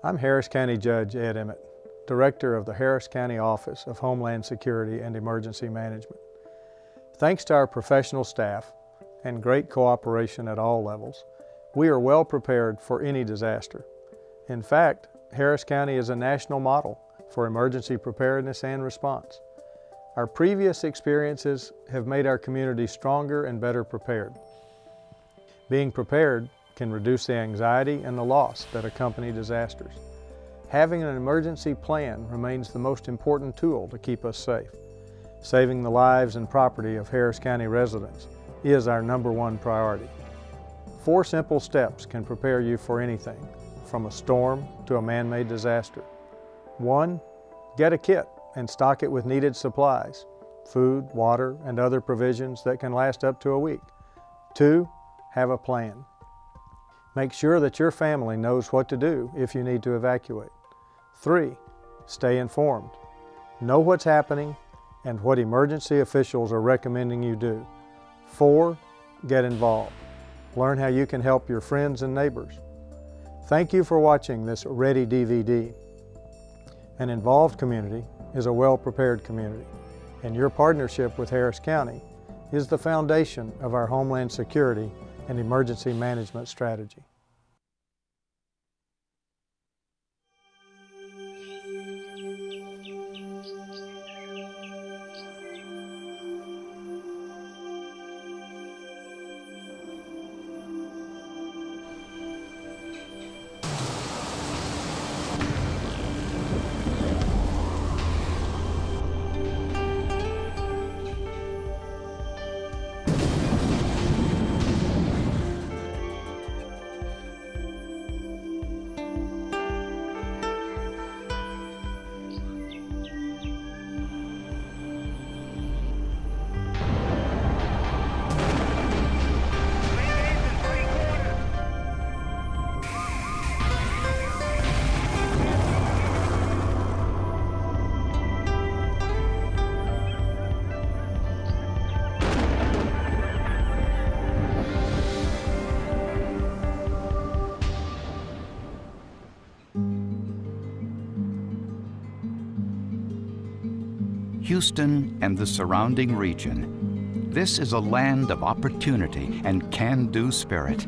I'm Harris County Judge Ed Emmett, Director of the Harris County Office of Homeland Security and Emergency Management. Thanks to our professional staff and great cooperation at all levels, we are well prepared for any disaster. In fact, Harris County is a national model for emergency preparedness and response. Our previous experiences have made our community stronger and better prepared. Being prepared can reduce the anxiety and the loss that accompany disasters. Having an emergency plan remains the most important tool to keep us safe. Saving the lives and property of Harris County residents is our #1 priority. 4 simple steps can prepare you for anything, from a storm to a man-made disaster. 1. Get a kit and stock it with needed supplies, food, water, and other provisions that can last up to a week. 2. Have a plan. Make sure that your family knows what to do if you need to evacuate. 3. Stay informed. Know what's happening and what emergency officials are recommending you do. 4. Get involved. Learn how you can help your friends and neighbors. Thank you for watching this Ready DVD. An involved community is a well-prepared community, and your partnership with Harris County is the foundation of our Homeland Security and emergency management strategy. Houston and the surrounding region. This is a land of opportunity and can-do spirit.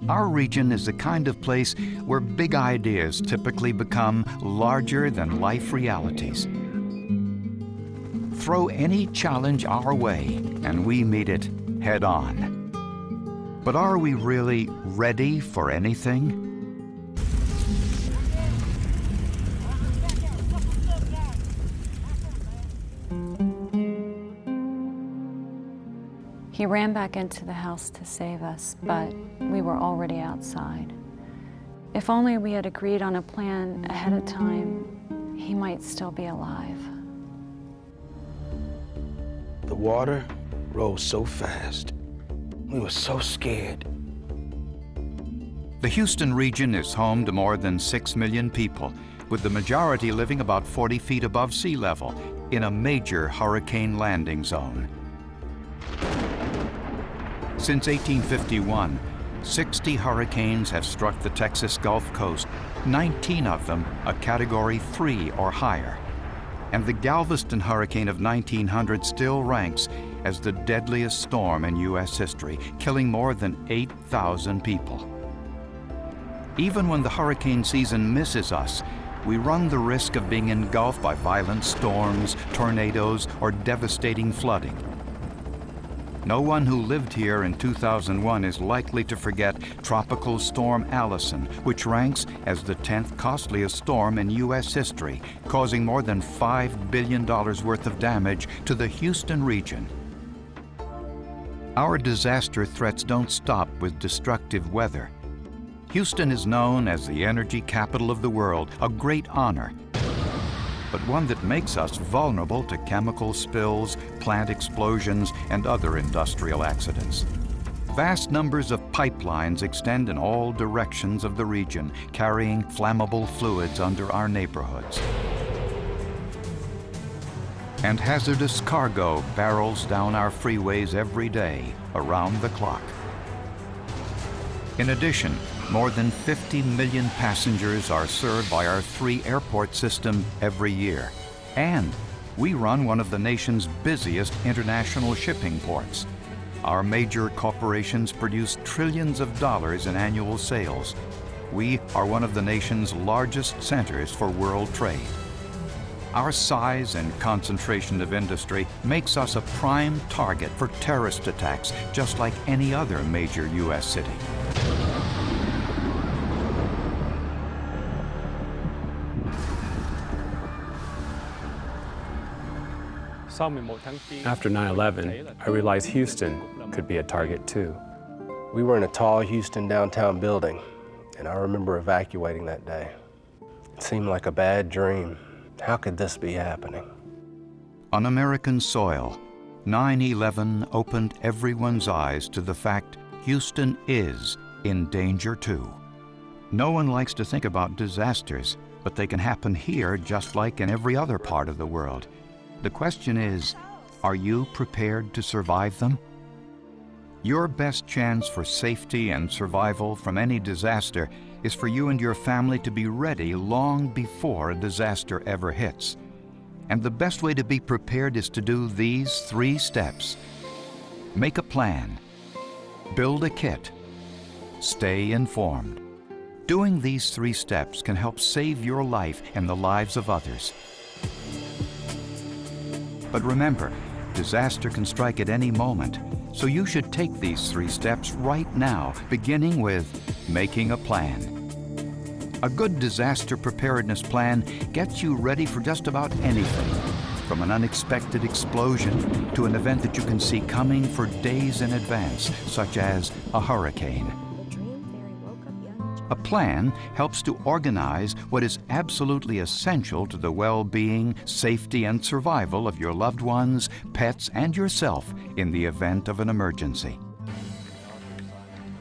Our region is the kind of place where big ideas typically become larger-than-life realities. Throw any challenge our way, and we meet it head-on. But are we really ready for anything? He ran back into the house to save us, but we were already outside. If only we had agreed on a plan ahead of time, he might still be alive. The water rose so fast. We were so scared. The Houston region is home to more than 6 million people, with the majority living about 40 feet above sea level in a major hurricane landing zone. Since 1851, 60 hurricanes have struck the Texas Gulf Coast, 19 of them a Category 3 or higher. And the Galveston hurricane of 1900 still ranks as the deadliest storm in U.S. history, killing more than 8,000 people. Even when the hurricane season misses us, we run the risk of being engulfed by violent storms, tornadoes, or devastating flooding. No one who lived here in 2001 is likely to forget Tropical Storm Allison, which ranks as the 10th costliest storm in U.S. history, causing more than $5 billion worth of damage to the Houston region. Our disaster threats don't stop with destructive weather. Houston is known as the energy capital of the world, a great honor, but one that makes us vulnerable to chemical spills, plant explosions, and other industrial accidents. Vast numbers of pipelines extend in all directions of the region, carrying flammable fluids under our neighborhoods. And hazardous cargo barrels down our freeways every day, around the clock. In addition, more than 50 million passengers are served by our 3-airport system every year. And we run one of the nation's busiest international shipping ports. Our major corporations produce trillions of dollars in annual sales. We are one of the nation's largest centers for world trade. Our size and concentration of industry makes us a prime target for terrorist attacks, just like any other major U.S. city. After 9/11, I realized Houston could be a target too. We were in a tall Houston downtown building, and I remember evacuating that day. It seemed like a bad dream. How could this be happening? On American soil, 9/11 opened everyone's eyes to the fact Houston is in danger too. No one likes to think about disasters, but they can happen here just like in every other part of the world. The question is, are you prepared to survive them? Your best chance for safety and survival from any disaster is for you and your family to be ready long before a disaster ever hits. And the best way to be prepared is to do these 3 steps. Make a plan. Build a kit. Stay informed. Doing these 3 steps can help save your life and the lives of others. But remember, disaster can strike at any moment, so you should take these 3 steps right now, beginning with making a plan. A good disaster preparedness plan gets you ready for just about anything, from an unexpected explosion to an event that you can see coming for days in advance, such as a hurricane. A plan helps to organize what is absolutely essential to the well-being, safety, and survival of your loved ones, pets, and yourself in the event of an emergency.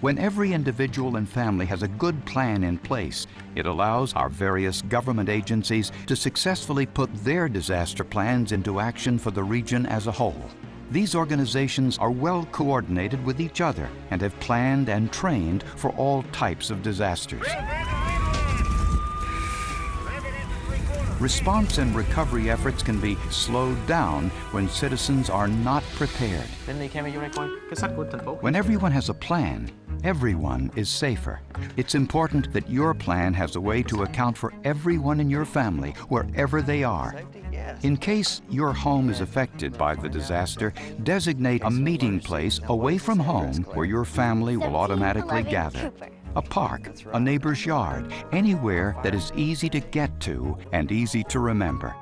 When every individual and family has a good plan in place, it allows our various government agencies to successfully put their disaster plans into action for the region as a whole. These organizations are well coordinated with each other and have planned and trained for all types of disasters. Response and recovery efforts can be slowed down when citizens are not prepared. When everyone has a plan, everyone is safer. It's important that your plan has a way to account for everyone in your family, wherever they are. In case your home is affected by the disaster, designate a meeting place away from home where your family will automatically gather. A park, a neighbor's yard, anywhere that is easy to get to and easy to remember.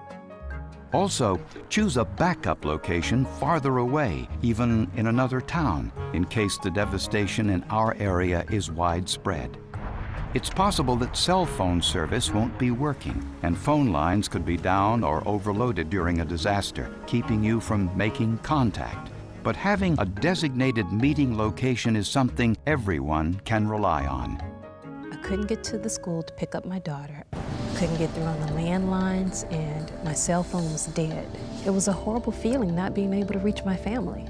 Also, choose a backup location farther away, even in another town, in case the devastation in our area is widespread. It's possible that cell phone service won't be working, and phone lines could be down or overloaded during a disaster, keeping you from making contact. But having a designated meeting location is something everyone can rely on. I couldn't get to the school to pick up my daughter. Couldn't get through on the landlines, and my cell phone was dead. It was a horrible feeling not being able to reach my family.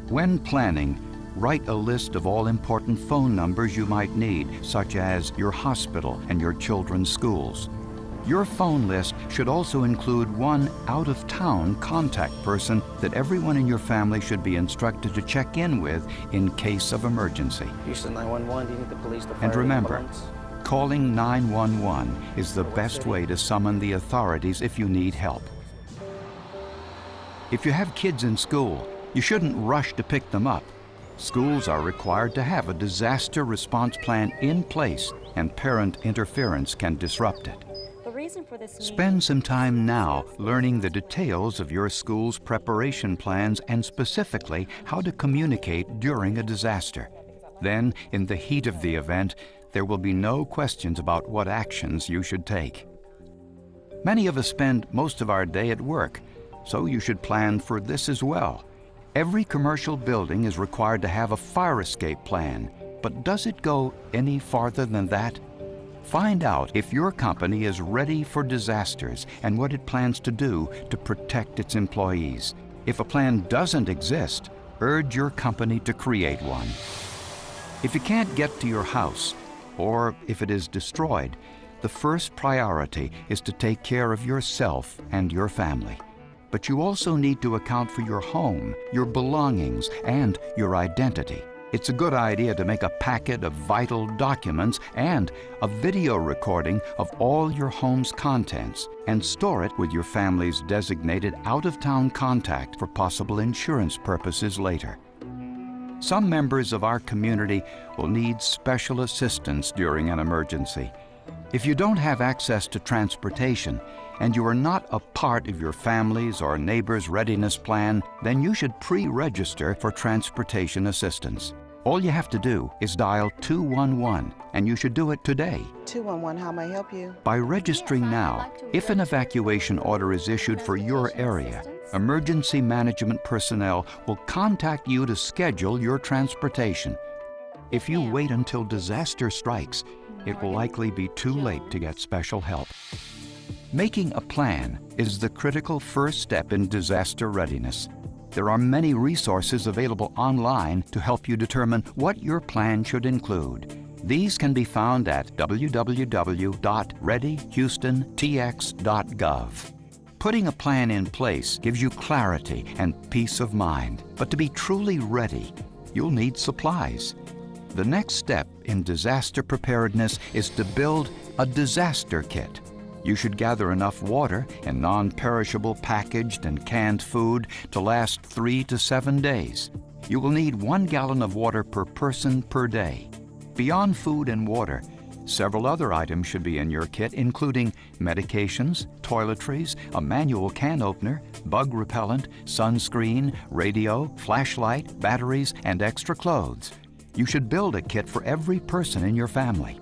When planning, write a list of all important phone numbers you might need, such as your hospital and your children's schools. Your phone list should also include one out-of-town contact person that everyone in your family should be instructed to check in with in case of emergency. Houston 911, do you need the police to fire And remember, ambulance? calling 911 is the best way to summon the authorities if you need help. If you have kids in school, you shouldn't rush to pick them up. Schools are required to have a disaster response plan in place, and parent interference can disrupt it. Spend some time now learning the details of your school's preparation plans and specifically how to communicate during a disaster. Then, in the heat of the event, there will be no questions about what actions you should take. Many of us spend most of our day at work, so you should plan for this as well. Every commercial building is required to have a fire escape plan, but does it go any farther than that? Find out if your company is ready for disasters and what it plans to do to protect its employees. If a plan doesn't exist, urge your company to create one. If you can't get to your house, or if it is destroyed, the first priority is to take care of yourself and your family. But you also need to account for your home, your belongings, and your identity. It's a good idea to make a packet of vital documents and a video recording of all your home's contents and store it with your family's designated out-of-town contact for possible insurance purposes later. Some members of our community will need special assistance during an emergency. If you don't have access to transportation and you are not a part of your family's or neighbor's readiness plan, then you should pre-register for transportation assistance. All you have to do is dial 211, and you should do it today. 211, how may I help you? By registering now, if an evacuation order is issued for your area, emergency management personnel will contact you to schedule your transportation. If you wait until disaster strikes, it will likely be too late to get special help. Making a plan is the critical first step in disaster readiness. There are many resources available online to help you determine what your plan should include. These can be found at www.readyhoustontx.gov. Putting a plan in place gives you clarity and peace of mind. But to be truly ready, you'll need supplies. The next step in disaster preparedness is to build a disaster kit. You should gather enough water and non-perishable packaged and canned food to last 3 to 7 days. You will need 1 gallon of water per person per day. Beyond food and water, several other items should be in your kit, including medications, toiletries, a manual can opener, bug repellent, sunscreen, radio, flashlight, batteries, and extra clothes. You should build a kit for every person in your family.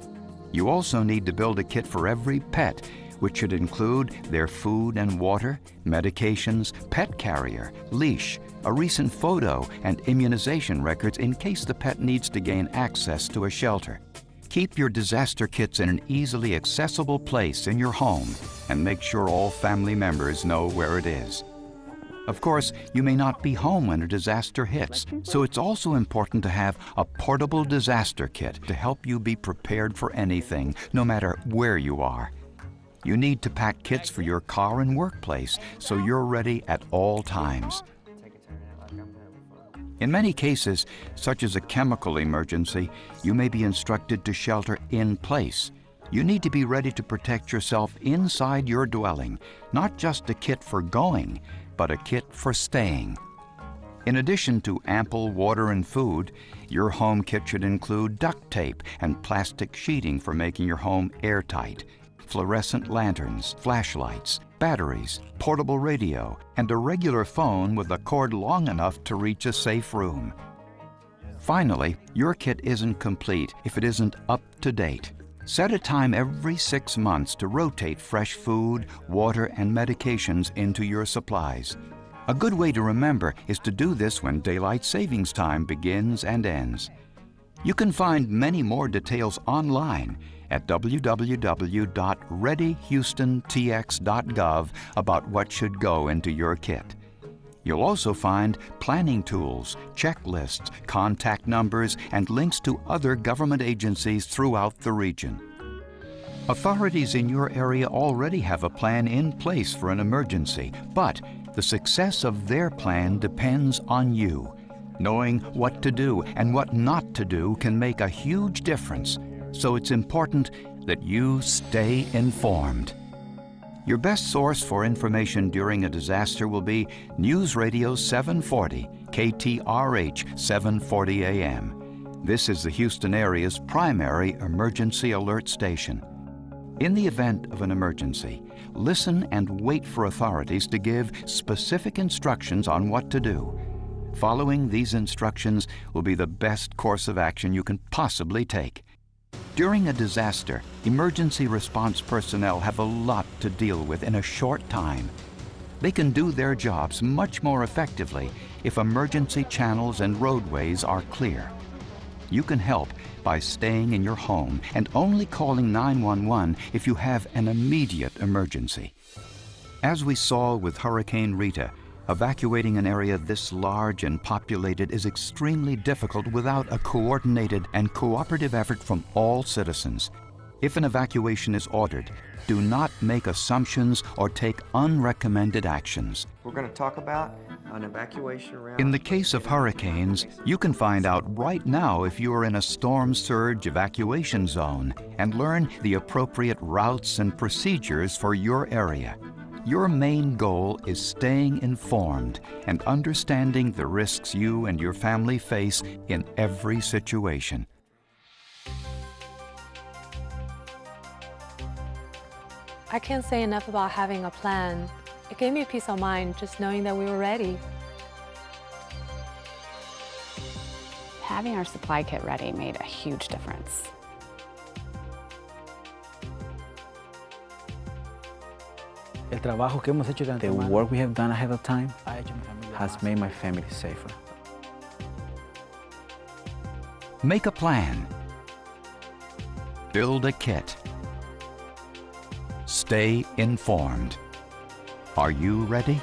You also need to build a kit for every pet, which should include their food and water, medications, pet carrier, leash, a recent photo, and immunization records in case the pet needs to gain access to a shelter. Keep your disaster kits in an easily accessible place in your home and make sure all family members know where it is. Of course, you may not be home when a disaster hits, so it's also important to have a portable disaster kit to help you be prepared for anything, no matter where you are. You need to pack kits for your car and workplace so you're ready at all times. In many cases, such as a chemical emergency, you may be instructed to shelter in place. You need to be ready to protect yourself inside your dwelling, not just a kit for going, but a kit for staying. In addition to ample water and food, your home kit should include duct tape and plastic sheeting for making your home airtight, fluorescent lanterns, flashlights, batteries, portable radio, and a regular phone with a cord long enough to reach a safe room. Finally, your kit isn't complete if it isn't up to date. Set a time every 6 months to rotate fresh food, water, and medications into your supplies. A good way to remember is to do this when daylight savings time begins and ends. You can find many more details online at www.readyhoustontx.gov about what should go into your kit. You'll also find planning tools, checklists, contact numbers, and links to other government agencies throughout the region. Authorities in your area already have a plan in place for an emergency, but the success of their plan depends on you. Knowing what to do and what not to do can make a huge difference, so it's important that you stay informed. Your best source for information during a disaster will be News Radio 740, KTRH 740 AM. This is the Houston area's primary emergency alert station. In the event of an emergency, listen and wait for authorities to give specific instructions on what to do. Following these instructions will be the best course of action you can possibly take. During a disaster, emergency response personnel have a lot to deal with in a short time. They can do their jobs much more effectively if emergency channels and roadways are clear. You can help by staying in your home and only calling 911 if you have an immediate emergency. As we saw with Hurricane Rita, Evacuating an area this large and populated is extremely difficult without a coordinated and cooperative effort from all citizens. If an evacuation is ordered, do not make assumptions or take unrecommended actions. We're going to talk about an evacuation route. In the case of hurricanes, you can find out right now if you are in a storm surge evacuation zone and learn the appropriate routes and procedures for your area. Your main goal is staying informed and understanding the risks you and your family face in every situation. I can't say enough about having a plan. It gave me a peace of mind just knowing that we were ready. Having our supply kit ready made a huge difference. The work we have done ahead of time has made my family safer. Make a plan. Build a kit. Stay informed. Are you ready?